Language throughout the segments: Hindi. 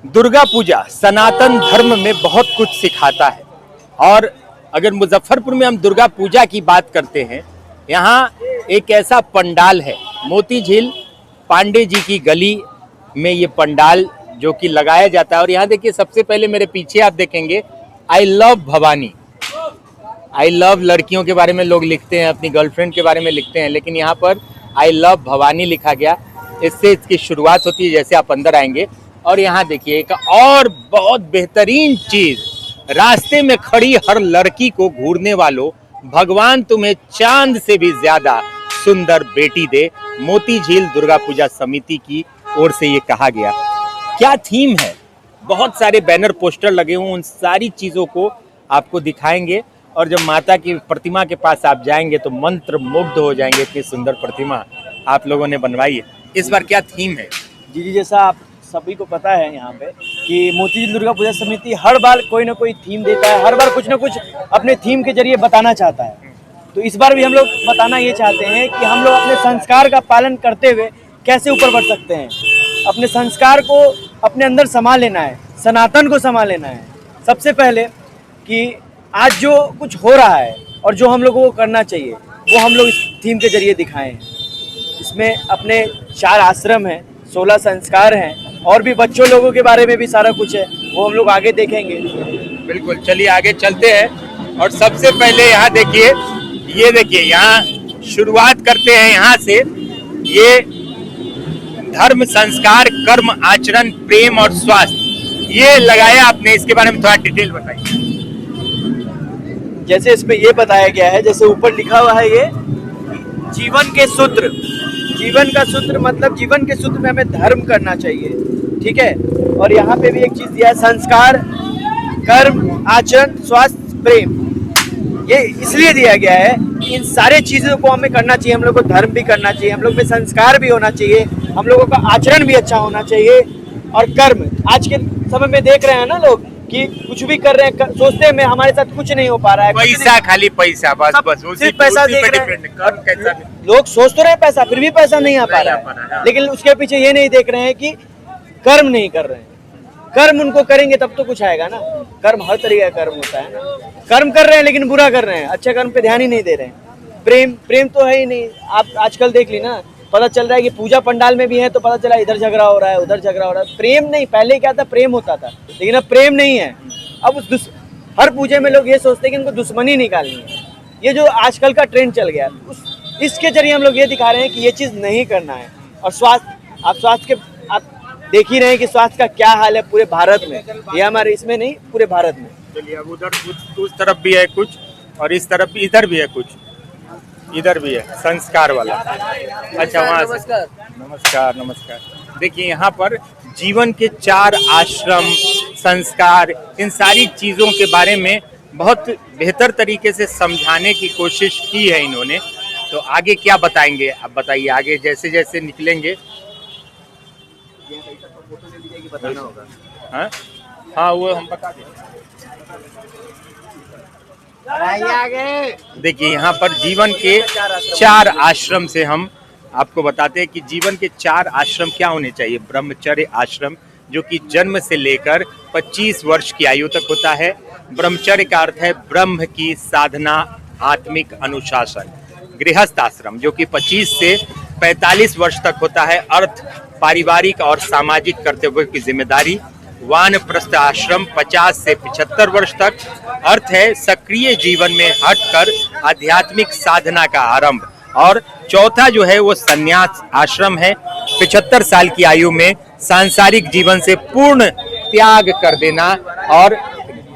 दुर्गा पूजा सनातन धर्म में बहुत कुछ सिखाता है। और अगर मुजफ्फरपुर में हम दुर्गा पूजा की बात करते हैं, यहाँ एक ऐसा पंडाल है, मोती झील पांडे जी की गली में ये पंडाल जो कि लगाया जाता है। और यहाँ देखिए, सबसे पहले मेरे पीछे आप देखेंगे I love Bhavani. I love लड़कियों के बारे में लोग लिखते हैं, अपनी गर्लफ्रेंड के बारे में लिखते हैं, लेकिन यहाँ पर आई लव भवानी लिखा गया। इससे इसकी शुरुआत होती है जैसे आप अंदर आएंगे। और यहाँ देखिए एक और बहुत बेहतरीन चीज, रास्ते में खड़ी हर लड़की को घूरने वालों, भगवान तुम्हें चांद से भी ज्यादा सुंदर बेटी दे। मोती झील दुर्गा पूजा समिति की ओर से ये कहा गया। क्या थीम है, बहुत सारे बैनर पोस्टर लगे हुए, उन सारी चीजों को आपको दिखाएंगे। और जब माता की प्रतिमा के पास आप जाएंगे तो मंत्र मुग्ध हो जाएंगे, इतनी सुंदर प्रतिमा आप लोगों ने बनवाई है। इस बार क्या थीम है? जी, जैसा आप सभी को पता है यहाँ पे कि मोती झील दुर्गा पूजा समिति हर बार कोई ना कोई थीम देता है, हर बार कुछ ना कुछ अपने थीम के जरिए बताना चाहता है। तो इस बार भी हम लोग बताना ये चाहते हैं कि हम लोग अपने संस्कार का पालन करते हुए कैसे ऊपर बढ़ सकते हैं। अपने संस्कार को अपने अंदर समा लेना है, सनातन को समा लेना है। सबसे पहले कि आज जो कुछ हो रहा है और जो हम लोगों को करना चाहिए वो हम लोग इस थीम के जरिए दिखाएं। इसमें अपने 4 आश्रम हैं, 16 संस्कार हैं, और भी बच्चों लोगों के बारे में भी सारा कुछ है, वो हम लोग आगे देखेंगे। बिल्कुल, चलिए आगे चलते हैं। और सबसे पहले यहाँ देखिए, ये देखिए, यहाँ शुरुआत करते हैं यहाँ से। ये धर्म, संस्कार, कर्म, आचरण, प्रेम और स्वास्थ्य, ये लगाया आपने। इसके बारे में थोड़ा डिटेल बताइए। जैसे इसमें ये बताया गया है, जैसे ऊपर लिखा हुआ है, ये जीवन के सूत्र। जीवन का सूत्र मतलब जीवन के सूत्र में हमें धर्म करना चाहिए, ठीक है। और यहाँ पे भी एक चीज दिया है, संस्कार, कर्म, आचरण, स्वास्थ्य, प्रेम। ये इसलिए दिया गया है कि इन सारे चीजों को हमें करना चाहिए। हम लोग को धर्म भी करना चाहिए, हम लोग में संस्कार भी होना चाहिए, हम लोगों का आचरण भी अच्छा होना चाहिए, और कर्म। आज के समय में देख रहे हैं ना लोग कि कुछ भी कर रहे हैं, सोचते हैं हमारे साथ कुछ नहीं हो पा रहा है, पैसा, खाली पैसा, बस सिर्फ पैसा देख रहे हैं। लोग सोच तो रहे हैं पैसा, फिर भी पैसा नहीं आ पा रहा है, लेकिन उसके पीछे ये नहीं देख रहे हैं कि कर्म नहीं कर रहे हैं। कर्म उनको करेंगे तब तो कुछ आएगा ना। कर्म हर तरीके का कर्म होता है ना। कर्म कर रहे हैं लेकिन बुरा कर रहे हैं, अच्छे कर्म पे ध्यान ही नहीं दे रहे हैं। प्रेम तो है ही नहीं। आप आजकल देख ली ना, पता चल रहा है कि पूजा पंडाल में भी है तो पता चला इधर झगड़ा हो रहा है, उधर झगड़ा हो रहा है। प्रेम नहीं, पहले क्या था, प्रेम होता था, लेकिन अब प्रेम नहीं है। अब हर पूजे में लोग ये सोचते हैं कि उनको दुश्मनी निकालनी है। ये जो आजकल का ट्रेंड चल गया, इसके जरिए हम लोग ये दिखा रहे हैं कि ये चीज़ नहीं करना है। और स्वास्थ्य आप देख ही रहे हैं कि स्वास्थ्य का क्या हाल है पूरे भारत में, ये हमारे इसमें नहीं, पूरे भारत में। चलिए, अब उधर उस तरफ भी है कुछ, और इस तरफ इधर भी है कुछ, इधर भी है संस्कार वाला। अच्छा, वहाँ नमस्कार। नमस्कार। देखिए, यहाँ पर जीवन के 4 आश्रम, संस्कार, इन सारी चीज़ों के बारे में बहुत बेहतर तरीके से समझाने की कोशिश की है इन्होंने। तो आगे क्या बताएंगे आप बताइए, आगे जैसे जैसे निकलेंगे। बताना होगा। हाँ, वो हम बता दें। देखिए, यहाँ पर जीवन के 4 आश्रम से हम आपको बताते हैं कि जीवन के 4 आश्रम क्या होने चाहिए। ब्रह्मचर्य आश्रम, जो कि जन्म से लेकर 25 वर्ष की आयु तक होता है। ब्रह्मचर्य का अर्थ है ब्रह्म की साधना, आत्मिक अनुशासन। गृहस्थ आश्रम, जो कि 25 से 45 वर्ष तक होता है, अर्थ, पारिवारिक और सामाजिक कर्तव्यों की जिम्मेदारी। वानप्रस्थ आश्रम 50 से 75 वर्ष तक, अर्थ है सक्रिय जीवन में हटकर आध्यात्मिक साधना का आरंभ। और चौथा जो है वो संन्यास आश्रम है, 75 साल की आयु में सांसारिक जीवन से पूर्ण त्याग कर देना और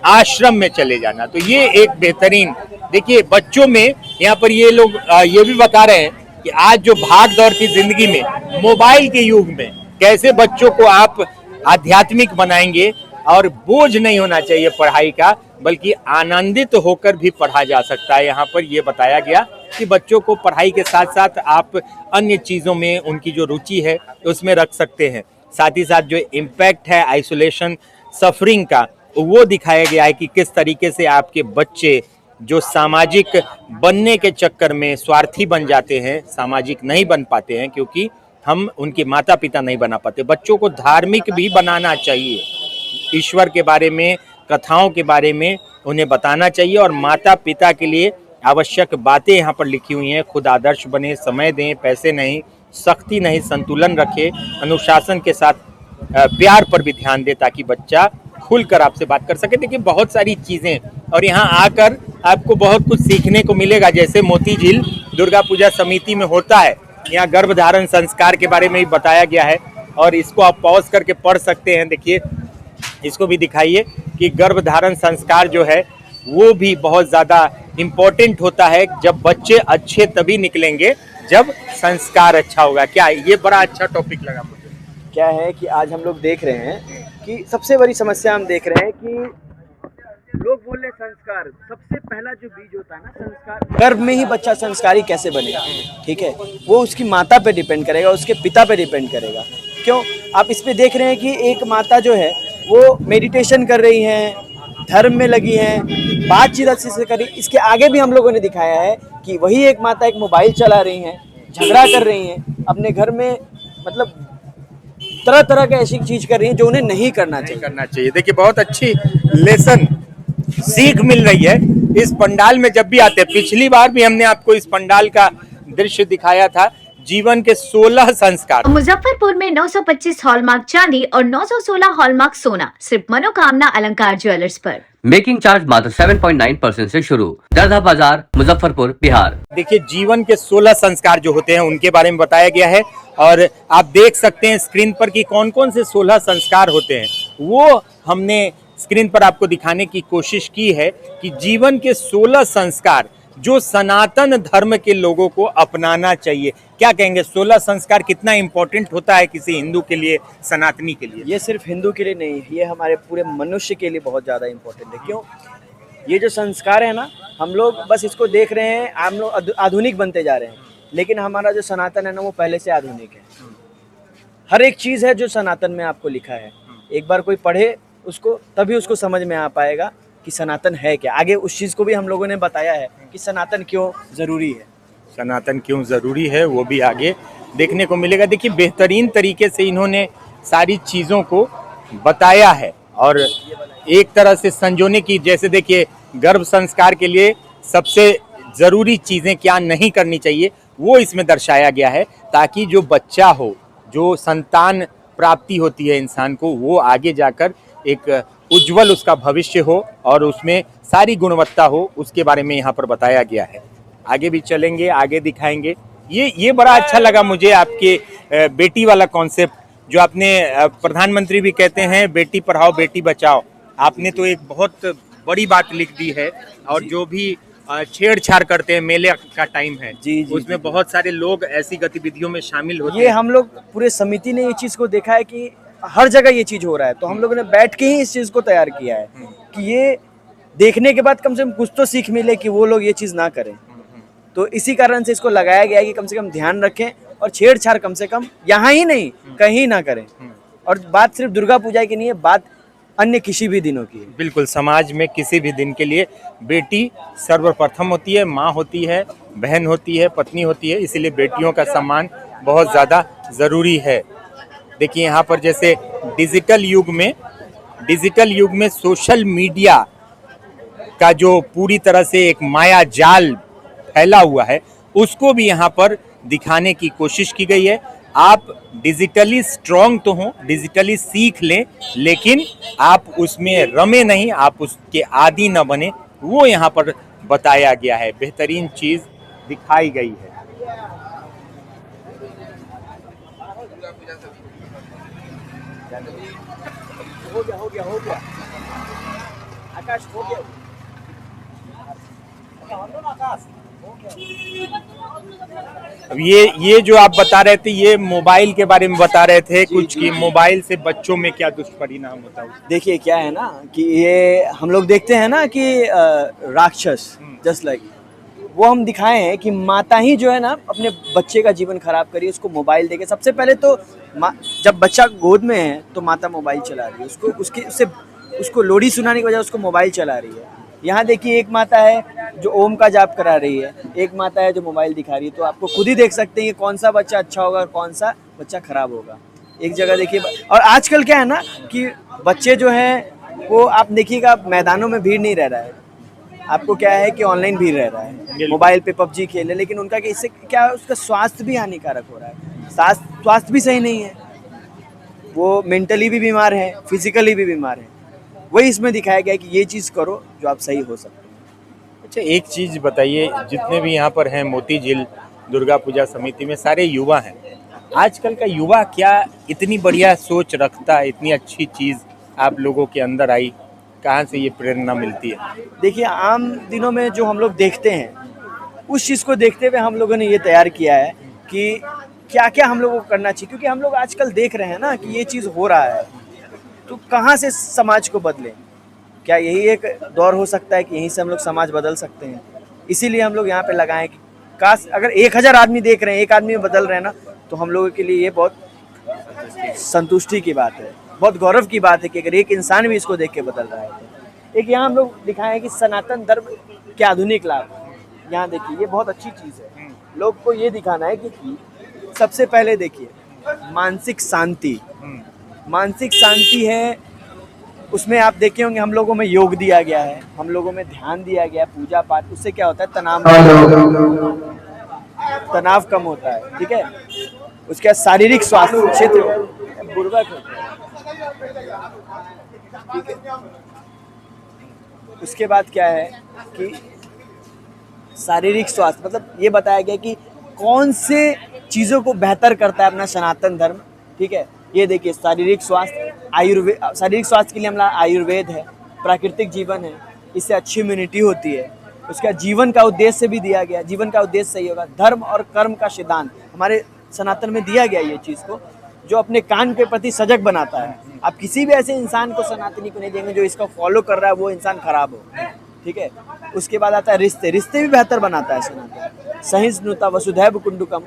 आश्रम में चले जाना। तो ये एक बेहतरीन, देखिए बच्चों में यहाँ पर ये लोग ये भी बता रहे हैं कि आज जो भाग दौड़ की जिंदगी में, मोबाइल के युग में, कैसे बच्चों को आप आध्यात्मिक बनाएंगे। और बोझ नहीं होना चाहिए पढ़ाई का, बल्कि आनंदित होकर भी पढ़ा जा सकता है। यहाँ पर ये बताया गया कि बच्चों को पढ़ाई के साथ साथ आप अन्य चीज़ों में उनकी जो रुचि है उसमें रख सकते हैं। साथ ही साथ जो इम्पैक्ट है आइसोलेशन, सफरिंग का, वो दिखाया गया है कि किस तरीके से आपके बच्चे जो सामाजिक बनने के चक्कर में स्वार्थी बन जाते हैं, सामाजिक नहीं बन पाते हैं, क्योंकि हम उनके माता पिता नहीं बना पाते। बच्चों को धार्मिक भी बनाना चाहिए। ईश्वर के बारे में, कथाओं के बारे में उन्हें बताना चाहिए। और माता पिता के लिए आवश्यक बातें यहाँ पर लिखी हुई हैं। खुद आदर्श बने, समय दें, पैसे नहीं, सख्ती नहीं, संतुलन रखें, अनुशासन के साथ प्यार पर भी ध्यान दें ताकि बच्चा खुलकर आपसे बात कर सके। देखिए बहुत सारी चीज़ें, और यहाँ आकर आपको बहुत कुछ सीखने को मिलेगा। जैसे मोती झील दुर्गा पूजा समिति में होता है, यहाँ गर्भधारण संस्कार के बारे में भी बताया गया है और इसको आप पॉज करके पढ़ सकते हैं। देखिए इसको भी दिखाइए कि गर्भधारण संस्कार जो है वो भी बहुत ज़्यादा इम्पोर्टेंट होता है। जब बच्चे अच्छे तभी निकलेंगे जब संस्कार अच्छा होगा। क्या ये बड़ा अच्छा टॉपिक लगा मुझे। क्या है कि आज हम लोग देख रहे हैं कि सबसे बड़ी समस्या हम देख रहे हैं कि लोग बोल रहे संस्कार, सबसे पहला जो बीज होता है ना संस्कार, गर्भ में ही बच्चा संस्कारी कैसे बनेगा, ठीक है, वो उसकी माता पे डिपेंड करेगा, उसके पिता पे डिपेंड करेगा। क्यों? आप इस पे देख रहे हैं कि एक माता जो है वो मेडिटेशन कर रही हैं, धर्म में लगी हैं, बातचीत अच्छे से कर रही। इसके आगे भी हम लोगों ने दिखाया है कि वही एक माता एक मोबाइल चला रही हैं, झगड़ा कर रही हैं, अपने घर में मतलब तरह तरह के ऐसी चीज कर रही हैं जो उन्हें नहीं करना चाहिए। देखिए बहुत अच्छी लेसन सीख मिल रही है इस पंडाल में जब भी आते हैं। पिछली बार भी हमने आपको इस पंडाल का दृश्य दिखाया था, जीवन के 16 संस्कार। मुजफ्फरपुर में 925 हॉलमार्क चांदी और 916 हॉलमार्क सोना सिर्फ मनोकामना अलंकार ज्वेलर्स पर। मेकिंग चार्ज मात्र 7.9% से शुरू। दरगाह बाजार, मुजफ्फरपुर, बिहार। देखिए जीवन के 16 संस्कार जो होते हैं उनके बारे में बताया गया है और आप देख सकते हैं स्क्रीन पर कि कौन कौन से 16 संस्कार होते हैं। वो हमने स्क्रीन पर आपको दिखाने की कोशिश की है कि जीवन के 16 संस्कार जो सनातन धर्म के लोगों को अपनाना चाहिए। क्या कहेंगे 16 संस्कार कितना इम्पोर्टेंट होता है किसी हिंदू के लिए, सनातनी के लिए? ये सिर्फ हिंदू के लिए नहीं, ये हमारे पूरे मनुष्य के लिए बहुत ज़्यादा इम्पोर्टेंट है। क्यों? ये जो संस्कार है ना, हम लोग बस इसको देख रहे हैं, हम लोग आधुनिक बनते जा रहे हैं, लेकिन हमारा जो सनातन है ना वो पहले से आधुनिक है। हर एक चीज़ है जो सनातन में आपको लिखा है, एक बार कोई पढ़े उसको तभी उसको समझ में आ पाएगा कि सनातन है क्या। आगे उस चीज़ को भी हम लोगों ने बताया है कि सनातन क्यों ज़रूरी है। सनातन क्यों ज़रूरी है वो भी आगे देखने को मिलेगा। देखिए बेहतरीन तरीके से इन्होंने सारी चीज़ों को बताया है और एक तरह से संजोने की, जैसे देखिए गर्भ संस्कार के लिए सबसे ज़रूरी चीज़ें क्या नहीं करनी चाहिए वो इसमें दर्शाया गया है, ताकि जो बच्चा हो, जो संतान प्राप्ति होती है इंसान को, वो आगे जाकर एक उज्जवल उसका भविष्य हो और उसमें सारी गुणवत्ता हो, उसके बारे में यहाँ पर बताया गया है। आगे भी चलेंगे, आगे दिखाएंगे। ये बड़ा अच्छा लगा मुझे आपके बेटी वाला कॉन्सेप्ट जो आपने, प्रधानमंत्री भी कहते हैं बेटी पढ़ाओ बेटी बचाओ, आपने तो एक बहुत बड़ी बात लिख दी है। और जो भी छेड़छाड़ करते हैं, मेले का टाइम है जी, उसमें बहुत सारे लोग ऐसी गतिविधियों में शामिल होते हैं। ये हम लोग पूरे समिति ने ये चीज़ को देखा है कि हर जगह ये चीज़ हो रहा है, तो हम लोगों ने बैठ के ही इस चीज़ को तैयार किया है कि ये देखने के बाद कम से कम कुछ तो सीख मिले कि वो लोग ये चीज़ ना करें। तो इसी कारण से इसको लगाया गया है कि कम से कम ध्यान रखें और छेड़छाड़ कम से कम यहाँ ही नहीं कहीं ना करें। और बात सिर्फ दुर्गा पूजा की नहीं है, बात अन्य किसी भी दिनों की है। बिल्कुल, समाज में किसी भी दिन के लिए बेटी सर्वप्रथम होती है, माँ होती है, बहन होती है, पत्नी होती है, इसीलिए बेटियों का सम्मान बहुत ज़्यादा ज़रूरी है। देखिए यहाँ पर जैसे डिजिटल युग में सोशल मीडिया का जो पूरी तरह से एक माया जाल फैला हुआ है उसको भी यहाँ पर दिखाने की कोशिश की गई है। आप डिजिटली स्ट्रॉन्ग तो हों, डिजिटली सीख लें, लेकिन आप उसमें रमे नहीं, आप उसके आदी न बने, वो यहाँ पर बताया गया है। बेहतरीन चीज़ दिखाई गई है। हो गया आकाश हो गया। अब ये जो आप बता रहे थे, ये मोबाइल के बारे में बता रहे थे कुछ कि मोबाइल से बच्चों में क्या दुष्परिणाम होता है। देखिए क्या है ना कि ये हम लोग देखते हैं ना कि राक्षस जस्ट लाइक वो हम दिखाए हैं कि माता ही जो है ना अपने बच्चे का जीवन खराब करी, उसको मोबाइल देके। सबसे पहले तो जब बच्चा गोद में है तो माता मोबाइल चला रही है, उसको लोरी सुनाने की वजह उसको मोबाइल चला रही है। यहाँ देखिए एक माता है जो ओम का जाप करा रही है, एक माता है जो मोबाइल दिखा रही है। तो आपको खुद ही देख सकते हैं कि कौन सा बच्चा अच्छा होगा और कौन सा बच्चा खराब होगा। एक जगह देखिए, और आजकल क्या है ना कि बच्चे जो हैं वो आप देखिएगा मैदानों में भीड़ नहीं रह रहा है, आपको क्या है कि ऑनलाइन भीड़ रह रहा है, मोबाइल पे पबजी खेले, लेकिन उनका कि इससे क्या है, उसका स्वास्थ्य भी हानिकारक हो रहा है, स्वास्थ्य भी सही नहीं है, वो मेंटली भी बीमार है, फिजिकली भी बीमार है। वही इसमें दिखाया गया है कि ये चीज़ करो जो आप सही हो सकते हैं। अच्छा, एक चीज़ बताइए, जितने भी यहाँ पर हैं मोती झील दुर्गा पूजा समिति में सारे युवा हैं, आजकल का युवा क्या इतनी बढ़िया सोच रखता है, इतनी अच्छी चीज़ आप लोगों के अंदर आई, कहाँ से ये प्रेरणा मिलती है? देखिए, आम दिनों में जो हम लोग देखते हैं उस चीज़ को देखते हुए हम लोगों ने ये तैयार किया है कि क्या क्या हम लोगों को करना चाहिए, क्योंकि हम लोग आजकल देख रहे हैं ना कि ये चीज़ हो रहा है, तो कहाँ से समाज को बदलें? क्या यही एक दौर हो सकता है कि यहीं से हम लोग समाज बदल सकते हैं? इसीलिए हम लोग यहाँ पे लगाएं कि काश अगर 1000 आदमी देख रहे हैं, एक आदमी बदल रहे हैं ना, तो हम लोगों के लिए ये बहुत संतुष्टि की बात है, बहुत गौरव की बात है कि अगर एक इंसान भी इसको देख के बदल रहा है। तो एक यहाँ हम लोग दिखाए हैं कि सनातन धर्म के आधुनिक लाभ, यहाँ देखिए ये बहुत अच्छी चीज़ है। लोग को ये दिखाना है कि सबसे पहले देखिए मानसिक शांति, मानसिक शांति है, उसमें आप देखे होंगे हम लोगों में योग दिया गया है, हम लोगों में ध्यान दिया गया है, पूजा पाठ, उससे क्या होता है तनाव कम होता है, ठीक है। उसके बाद शारीरिक स्वास्थ्य क्षेत्र बुर्बक होता है, ठीक है। उसके बाद क्या है कि शारीरिक स्वास्थ्य मतलब ये बताया गया कि कौन से चीज़ों को बेहतर करता है अपना सनातन धर्म, ठीक है। ये देखिए शारीरिक स्वास्थ्य, आयुर्वेद, शारीरिक स्वास्थ्य के लिए हमारा आयुर्वेद है, प्राकृतिक जीवन है, इससे अच्छी इम्यूनिटी होती है। उसका जीवन का उद्देश्य भी दिया गया, जीवन का उद्देश्य सही होगा, धर्म और कर्म का सिद्धांत हमारे सनातन में दिया गया ये चीज़ को, जो अपने कान के प्रति सजग बनाता है। आप किसी भी ऐसे इंसान को सनातनी को नहीं देंगे जो इसको फॉलो कर रहा है वो इंसान खराब हो, ठीक है। उसके बाद आता है रिश्ते, रिश्ते भी बेहतर बनाता है सनातन, सहिष्णुता, वसुधैव कुटुंबकम,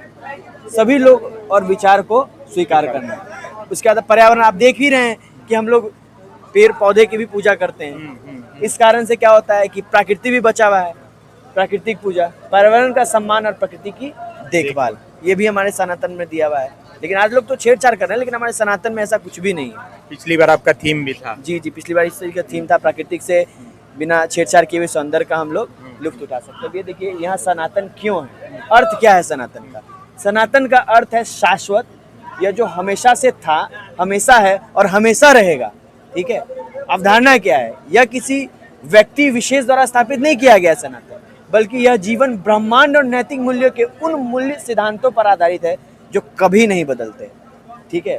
सभी लोग और विचार को स्वीकार करना। उसके बाद पर्यावरण, आप देख ही रहे हैं कि हम लोग पेड़ पौधे की भी पूजा करते हैं, इस कारण से क्या होता है कि प्रकृति भी बचा हुआ है, प्राकृतिक पूजा, पर्यावरण का सम्मान और प्रकृति की देखभाल, ये भी हमारे सनातन में दिया हुआ है। लेकिन आज लोग तो छेड़छाड़ कर रहे हैं, लेकिन हमारे सनातन में ऐसा कुछ भी नहीं है। पिछली बार आपका थीम भी था। जी, पिछली बार इस तरीके का थीम था, प्राकृतिक से बिना छेड़छाड़ किए हुए सौंदर्य का हम लोग लुत्फ उठा सकते हैं। ये देखिए यहाँ सनातन क्यों है, अर्थ क्या है सनातन का? सनातन का अर्थ है शाश्वत, यह जो हमेशा से था, हमेशा है और हमेशा रहेगा, ठीक है। अवधारणा क्या है? यह किसी व्यक्ति विशेष द्वारा स्थापित नहीं किया गया सनातन, बल्कि यह जीवन, ब्रह्मांड और नैतिक मूल्यों के उन मूल्य सिद्धांतों पर आधारित है जो कभी नहीं बदलते, ठीक है।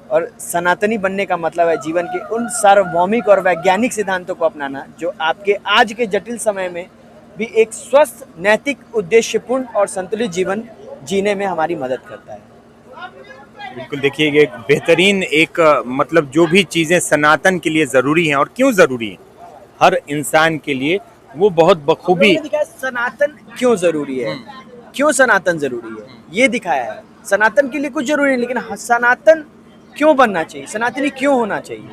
और सनातनी बनने का मतलब है जीवन के उन सार्वभौमिक और वैज्ञानिक सिद्धांतों को अपनाना जो आपके आज के जटिल समय में भी एक स्वस्थ, नैतिक, उद्देश्यपूर्ण और संतुलित जीवन जीने में हमारी मदद करता है। बिल्कुल, देखिए ये बेहतरीन एक मतलब जो भी चीज़ें सनातन के लिए ज़रूरी हैं और क्यों ज़रूरी हैं हर इंसान के लिए, वो बहुत बखूबी सनातन क्यों ज़रूरी है, क्यों सनातन ज़रूरी है, ये दिखाया है। सनातन के लिए कुछ ज़रूरी नहीं, लेकिन सनातन क्यों बनना चाहिए, सनातनी क्यों होना चाहिए।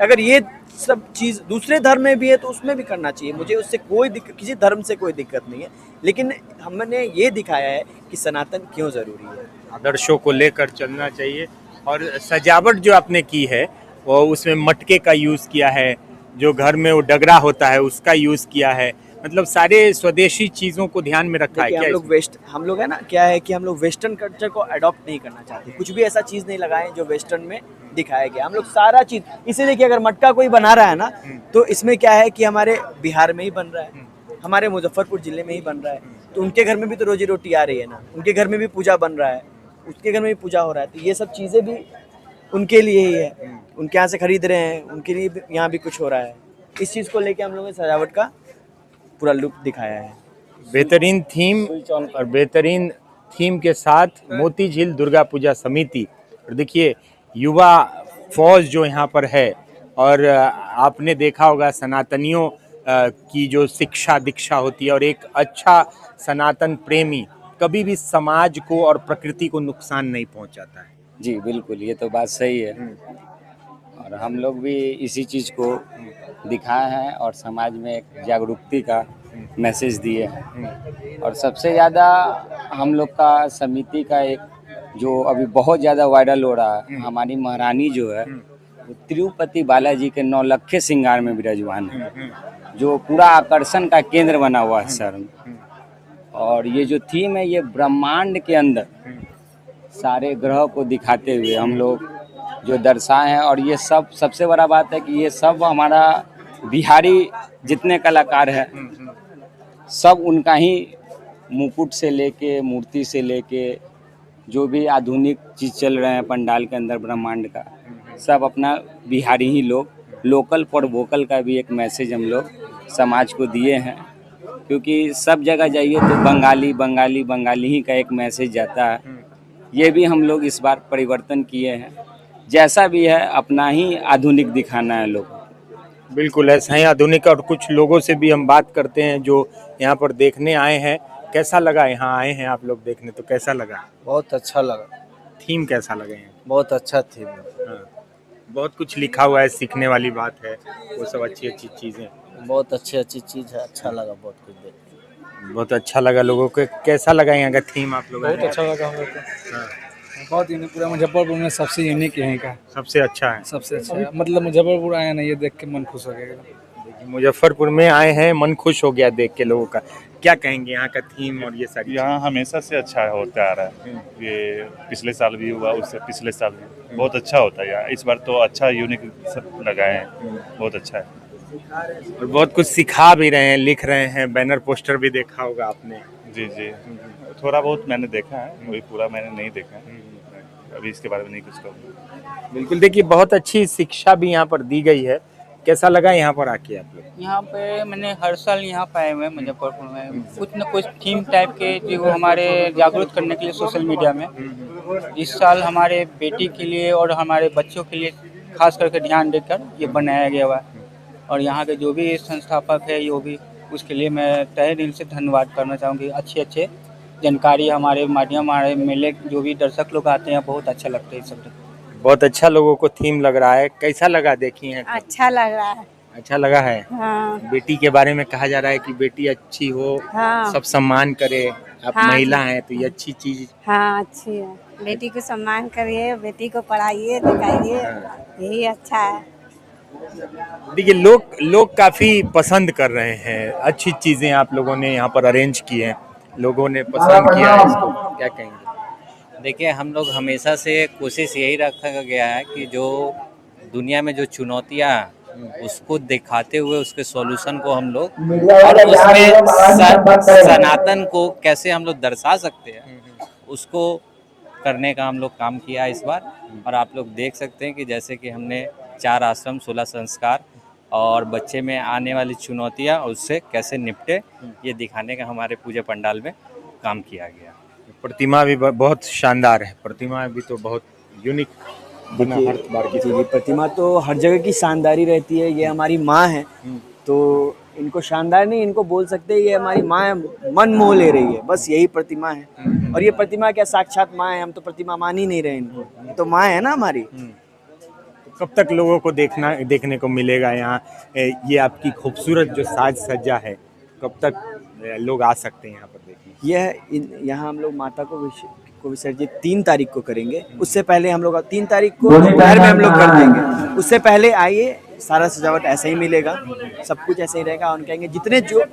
अगर ये सब चीज़ दूसरे धर्म में भी है तो उसमें भी करना चाहिए, मुझे उससे कोई दिक्कत, किसी धर्म से कोई दिक्कत नहीं है, लेकिन हमने ये दिखाया है कि सनातन क्यों ज़रूरी है। आदर्शों को लेकर चलना चाहिए। और सजावट जो आपने की है वो उसमें मटके का यूज़ किया है, जो घर में वो डगरा होता है उसका यूज़ किया है, मतलब सारे स्वदेशी चीज़ों को ध्यान में रखा है। क्या हम लोग है ना, क्या है कि हम लोग वेस्टर्न कल्चर को अडॉप्ट नहीं करना चाहते, कुछ भी ऐसा चीज़ नहीं लगाए जो वेस्टर्न में दिखाया गया। हम लोग सारा चीज़, इसे देखिए अगर मटका कोई बना रहा है ना, तो इसमें क्या है कि हमारे बिहार में ही बन रहा है, हमारे मुजफ्फरपुर जिले में ही बन रहा है, तो उनके घर में भी तो रोजी रोटी आ रही है ना, उनके घर में भी पूजा बन रहा है, उसके घर में भी पूजा हो रहा है, तो ये सब चीज़ें भी उनके लिए ही है, उनके यहाँ से खरीद रहे हैं, उनके लिए यहाँ भी कुछ हो रहा है। इस चीज़ को लेके हम लोगों ने सजावट का पूरा लुक दिखाया है। बेहतरीन थीम और बेहतरीन थीम के साथ मोती झील दुर्गा पूजा समिति, और देखिए युवा फौज जो यहाँ पर है, और आपने देखा होगा सनातनियों की जो शिक्षा दीक्षा होती है, और एक अच्छा सनातन प्रेमी कभी भी समाज को और प्रकृति को नुकसान नहीं पहुंचाता है। जी बिल्कुल, ये तो बात सही है। और हम लोग भी इसी चीज़ को दिखाए हैं और समाज में एक जागरूकता का मैसेज दिए हैं। और सबसे ज़्यादा हम लोग का समिति का एक जो अभी बहुत ज़्यादा वायरल हो रहा है, हमारी महारानी जो है तो तिरुपति बालाजी के नौलखे श्रृंगार में विराजमान है, जो पूरा आकर्षण का केंद्र बना हुआ है शहर में। और ये जो थीम है, ये ब्रह्मांड के अंदर सारे ग्रह को दिखाते हुए हम लोग जो दर्शाए हैं। और ये सब, सबसे बड़ा बात है कि ये सब हमारा बिहारी जितने कलाकार हैं, सब उनका ही मुकुट से लेके, मूर्ति से लेके, जो भी आधुनिक चीज़ चल रहे हैं पंडाल के अंदर ब्रह्मांड का, सब अपना बिहारी ही लोग, लोकल फॉर वोकल का भी एक मैसेज हम लोग समाज को दिए हैं। क्योंकि सब जगह जाइए तो बंगाली बंगाली बंगाली ही का एक मैसेज जाता है। ये भी हम लोग इस बार परिवर्तन किए हैं, जैसा भी है अपना ही आधुनिक दिखाना है लोग। बिल्कुल ऐसा ही आधुनिक। और कुछ लोगों से भी हम बात करते हैं जो यहाँ पर देखने आए हैं। कैसा लगा, यहाँ आए हैं आप लोग देखने, तो कैसा लगा? बहुत अच्छा लगा। थीम कैसा लगा यहाँ? बहुत अच्छा थी। हाँ। बहुत कुछ लिखा हुआ है, सीखने वाली बात है, वो सब अच्छी अच्छी चीज़ें। बहुत अच्छी चीज़ है, अच्छा लगा बहुत कुछ देख के। बहुत अच्छा लगा लोगों को। कैसा लगा यहाँ का थीम आप लोगों को? बहुत अच्छा लगा हमको तो। हाँ। बहुत यूनिक, पूरा मुजफ्फरपुर में सबसे यूनिक यहीं का, सबसे अच्छा है। सबसे अच्छा है। मतलब मुजफ्फरपुर आया ना, ये देख के मन खुश हो गया एकदम। देखिए, मुजफ्फरपुर में आए हैं, मन खुश हो गया देख के लोगों का। क्या कहेंगे यहाँ का थीम और ये सारी? यहाँ हमेशा से अच्छा होता आ रहा है। ये पिछले साल भी हुआ, उससे पिछले साल भी बहुत अच्छा होता है यहाँ। इस बार तो अच्छा यूनिक लगाए हैं, बहुत अच्छा है। और बहुत कुछ सिखा भी रहे हैं, लिख रहे हैं, बैनर पोस्टर भी देखा होगा आपने। जी जी, थोड़ा बहुत मैंने देखा है, वही पूरा मैंने नहीं देखा है, अभी इसके बारे में नहीं कुछ कहूँगा। बिल्कुल, देखिए बहुत अच्छी शिक्षा भी यहाँ पर दी गई है। कैसा लगा यहाँ पर आके आप लोग? यहाँ पे मैंने हर साल यहाँ पे आए हुए हैं मुजफ्फरपुर में, कुछ न कुछ थीम टाइप के जो हमारे जागरूक करने के लिए सोशल मीडिया में। इस साल हमारे बेटी के लिए और हमारे बच्चों के लिए खास करके ध्यान देकर ये बनाया गया हुआ है। और यहाँ के जो भी संस्थापक है, यो भी, उसके लिए मैं तहे दिल से धन्यवाद करना चाहूँगी। अच्छे जानकारी हमारे माध्यम, हमारे मेले जो भी दर्शक लोग आते हैं, बहुत अच्छा लगता है सब। बहुत अच्छा लोगों को थीम लग रहा है। कैसा लगा देखिए? अच्छा लग रहा है। अच्छा लगा है। हाँ। बेटी के बारे में कहा जा रहा है कि बेटी अच्छी हो, हाँ। सब सम्मान करे। आप हाँ। महिला हैं तो ये अच्छी चीज। हाँ, अच्छी है। बेटी को सम्मान करिए, बेटी को पढ़ाइए लिखाइए, यही अच्छा है। देखिए लोग काफी पसंद कर रहे हैं, अच्छी चीजें आप लोगों ने यहाँ पर अरेंज की हैं, लोगों ने पसंद किया है इसको। क्या कहेंगे? देखिए, हम लोग हमेशा से कोशिश यही रखा गया है कि जो दुनिया में जो चुनौतियाँ उसको दिखाते हुए उसके सॉल्यूशन को हम लोग, और उसमें सनातन को कैसे हम लोग दर्शा सकते हैं, उसको करने का हम लोग काम किया इस बार। और आप लोग देख सकते हैं कि जैसे कि हमने 4 आश्रम, 16 संस्कार और बच्चे में आने वाली चुनौतियाँ और उससे कैसे निपटे, ये दिखाने का हमारे पूजा पंडाल में काम किया गया। प्रतिमा भी बहुत शानदार है। प्रतिमा भी तो बहुत यूनिक बना हर बार की। जी, प्रतिमा तो हर जगह की शानदारी रहती है। ये हमारी माँ है, तो इनको शानदार नहीं, इनको बोल सकते हैं ये हमारी माँ है, मन मोह ले रही है, बस यही प्रतिमा है। और ये प्रतिमा क्या साक्षात माँ है, हम तो प्रतिमा मान ही नहीं रहे इनको, ये तो माँ है ना हमारी। कब तक लोगों को देखने को मिलेगा यहाँ ये आपकी खूबसूरत जो साज सज्जा है? कब तक लोग आ सकते हैं यहाँ पर देखने? यहाँ हम लोग माता को विसर्जित 3 तारीख को करेंगे। उससे पहले हम लोग 3 तारीख को दोपहर में हम लोग कर देंगे। उससे पहले आइए, सारा सजावट ऐसा ही मिलेगा, सब कुछ ऐसे ही रहेगा। और कहेंगे जितने जो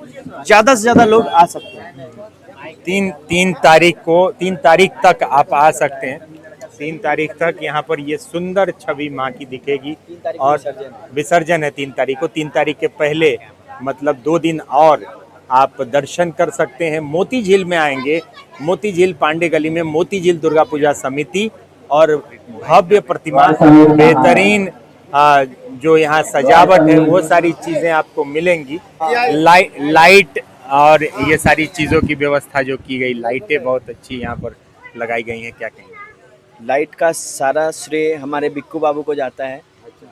ज़्यादा से ज़्यादा लोग आ सकते हैं। 3 तारीख तक आप आ सकते हैं। 3 तारीख तक यहाँ पर ये सुंदर छवि माँ की दिखेगी। और विसर्जन है 3 तारीख को। 3 तारीख के पहले मतलब 2 दिन और आप दर्शन कर सकते हैं। मोती झील में आएंगे, मोती झील पांडे गली में मोती झील दुर्गा पूजा समिति और भव्य प्रतिमा, बेहतरीन जो यहाँ सजावट है वो सारी चीज़ें आपको मिलेंगी। लाइट और ये सारी चीज़ों की व्यवस्था जो की गई, लाइटें बहुत अच्छी यहाँ पर लगाई गई हैं। क्या कहेंगे? लाइट का सारा श्रेय हमारे बिक्कू बाबू को जाता है,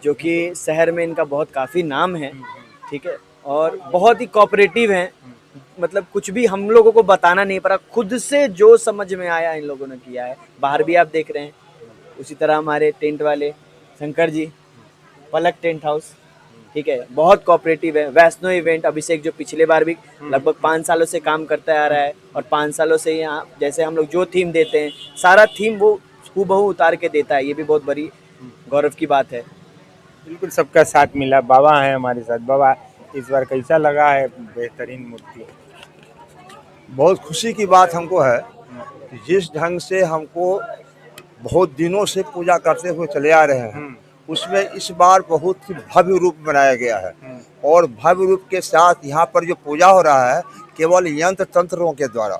जो कि शहर में इनका बहुत काफ़ी नाम है, ठीक है। और बहुत ही कोऑपरेटिव हैं, मतलब कुछ भी हम लोगों को बताना नहीं पड़ा, खुद से जो समझ में आया इन लोगों ने किया है। बाहर भी आप देख रहे हैं, उसी तरह हमारे टेंट वाले शंकर जी, पलक टेंट हाउस, ठीक है, बहुत कोऑपरेटिव है। वैष्णो इवेंट अभिषेक जो पिछले बार भी लगभग 5 सालों से काम करता आ रहा है, और 5 सालों से यहाँ जैसे हम लोग जो थीम देते हैं, सारा थीम वो हूबहू उतार के देता है। ये भी बहुत बड़ी गौरव की बात है। बिल्कुल सबका साथ मिला। बाबा है हमारे साथ। बाबा, इस बार कैसा लगा है बेहतरीन मूर्ति? बहुत खुशी की बात हमको है कि जिस ढंग से हमको बहुत दिनों से पूजा करते हुए चले आ रहे हैं, उसमें इस बार बहुत ही भव्य रूप बनाया गया है। और भव्य रूप के साथ यहाँ पर जो पूजा हो रहा है केवल यंत्र तंत्रों के द्वारा,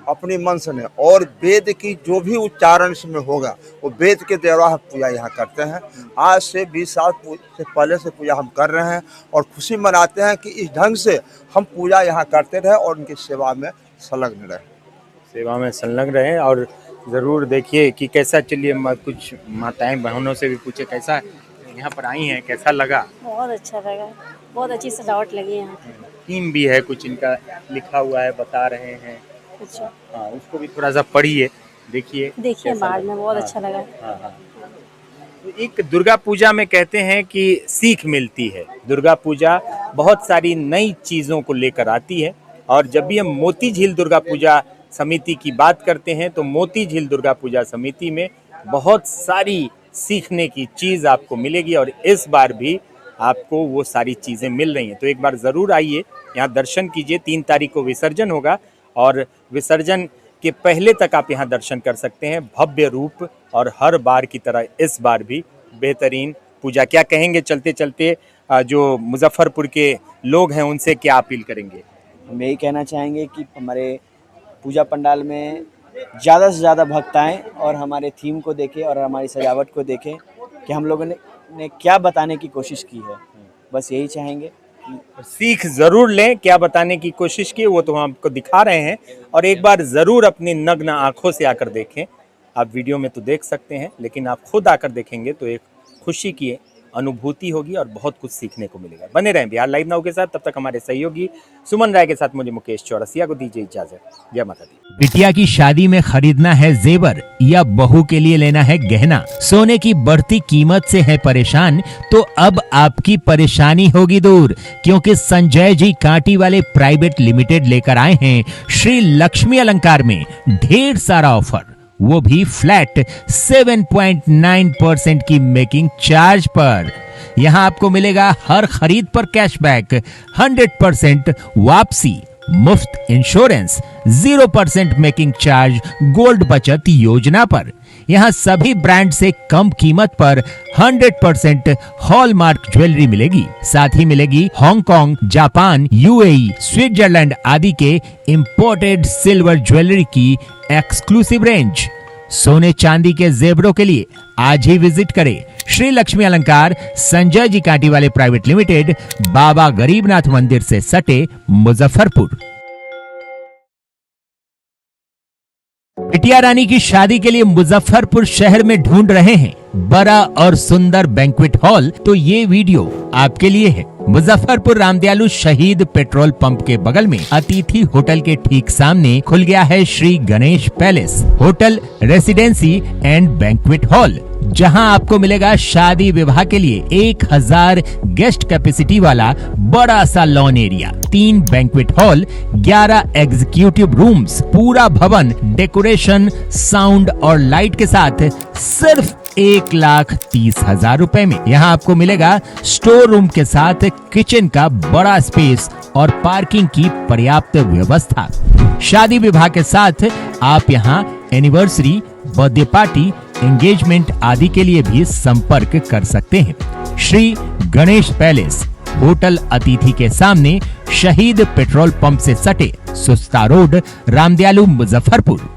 अपनी मन से नहीं, और वेद की जो भी उच्चारण इसमें होगा वो वेद के द्वारा हम पूजा यहाँ करते हैं। आज से 20 साल से पहले से पूजा हम कर रहे हैं और खुशी मनाते हैं कि इस ढंग से हम पूजा यहाँ करते रहे और उनकी सेवा में संलग्न रहे। सेवा में संलग्न रहे। और ज़रूर देखिए कि कैसा, चलिए कुछ माताएं बहनों से भी पूछे कैसा यहाँ पर आई हैं, कैसा लगा? बहुत अच्छा लगा, बहुत अच्छी सजावट लगी यहाँ। थीम भी है कुछ इनका लिखा हुआ है, बता रहे हैं। अच्छा, हाँ, उसको भी थोड़ा सा पढ़िए, देखिए बाद में बहुत अच्छा लगा। हाँ। तो एक दुर्गा पूजा में कहते हैं कि सीख मिलती है। दुर्गा पूजा बहुत सारी नई चीज़ों को लेकर आती है। और जब भी हम मोती झील दुर्गा पूजा समिति की बात करते हैं तो मोती झील दुर्गा पूजा समिति में बहुत सारी सीखने की चीज़ आपको मिलेगी। और इस बार भी आपको वो सारी चीज़ें मिल रही हैं। तो एक बार ज़रूर आइए, यहाँ दर्शन कीजिए। 3 तारीख को विसर्जन होगा और विसर्जन के पहले तक आप यहाँ दर्शन कर सकते हैं। भव्य रूप और हर बार की तरह इस बार भी बेहतरीन पूजा। क्या कहेंगे चलते चलते जो मुजफ्फरपुर के लोग हैं उनसे क्या अपील करेंगे? हम यही कहना चाहेंगे कि हमारे पूजा पंडाल में ज़्यादा से ज़्यादा भक्त आएँ और हमारे थीम को देखें और हमारी सजावट को देखें कि हम लोगों ने क्या बताने की कोशिश की है। बस यही चाहेंगे। सीख जरूर लें, क्या बताने की कोशिश की वो तो हम आपको दिखा रहे हैं। और एक बार ज़रूर अपनी नग्न आंखों से आकर देखें। आप वीडियो में तो देख सकते हैं, लेकिन आप खुद आकर देखेंगे तो एक खुशी की अनुभूति होगी और बहुत कुछ सीखने को मिलेगा। बने रहें बिहार लाइव नाउ के साथ। तब तक हमारे सहयोगी सुमन राय के साथ मुझे मुकेश चौरसिया को दीजिए इजाजत। जय माता दी। बिटिया की शादी में खरीदना है जेवर या बहू के लिए लेना है गहना, सोने की बढ़ती कीमत से है परेशान, तो अब आपकी परेशानी होगी दूर, क्योंकि संजय जी कांटी वाले प्राइवेट लिमिटेड लेकर आए हैं श्री लक्ष्मी अलंकार में ढेर सारा ऑफर, वो भी फ्लैट 7.9% की मेकिंग चार्ज पर। यहाँ आपको मिलेगा हर खरीद पर कैशबैक, 100% वापसी, मुफ्त इंश्योरेंस, 0% मेकिंग चार्ज गोल्ड बचत योजना पर। यहाँ सभी ब्रांड से कम कीमत पर 100% हॉलमार्क ज्वेलरी मिलेगी। साथ ही मिलेगी हांगकांग, जापान, यूएई, स्विट्जरलैंड आदि के इंपोर्टेड सिल्वर ज्वेलरी की एक्सक्लूसिव रेंज। सोने चांदी के जेवरों के लिए आज ही विजिट करें श्री लक्ष्मी अलंकार, संजय जी कांटी वाले प्राइवेट लिमिटेड, बाबा गरीबनाथ मंदिर से सटे, मुजफ्फरपुर। बिटिया रानी की शादी के लिए मुजफ्फरपुर शहर में ढूंढ रहे हैं बड़ा और सुंदर बैंक्वेट हॉल, तो ये वीडियो आपके लिए है। मुजफ्फरपुर रामदयालु शहीद पेट्रोल पंप के बगल में अतिथि होटल के ठीक सामने खुल गया है Shri Ganesh palace hotel, residency and banquet hall, जहां आपको मिलेगा शादी विवाह के लिए 1000 गेस्ट कैपेसिटी वाला बड़ा सा lawn area, 3 banquet hall, 11 executive rooms, पूरा भवन डेकोरेशन, साउंड और लाइट के साथ सिर्फ 1,30,000 रुपए में। यहाँ आपको मिलेगा स्टोर रूम के साथ किचन का बड़ा स्पेस और पार्किंग की पर्याप्त व्यवस्था। शादी विवाह के साथ आप यहाँ एनिवर्सरी, बर्थडे पार्टी, एंगेजमेंट आदि के लिए भी संपर्क कर सकते हैं। श्री गणेश पैलेस होटल अतिथि के सामने, शहीद पेट्रोल पंप से सटे, सुस्ता रोड, रामदयालु, मुजफ्फरपुर।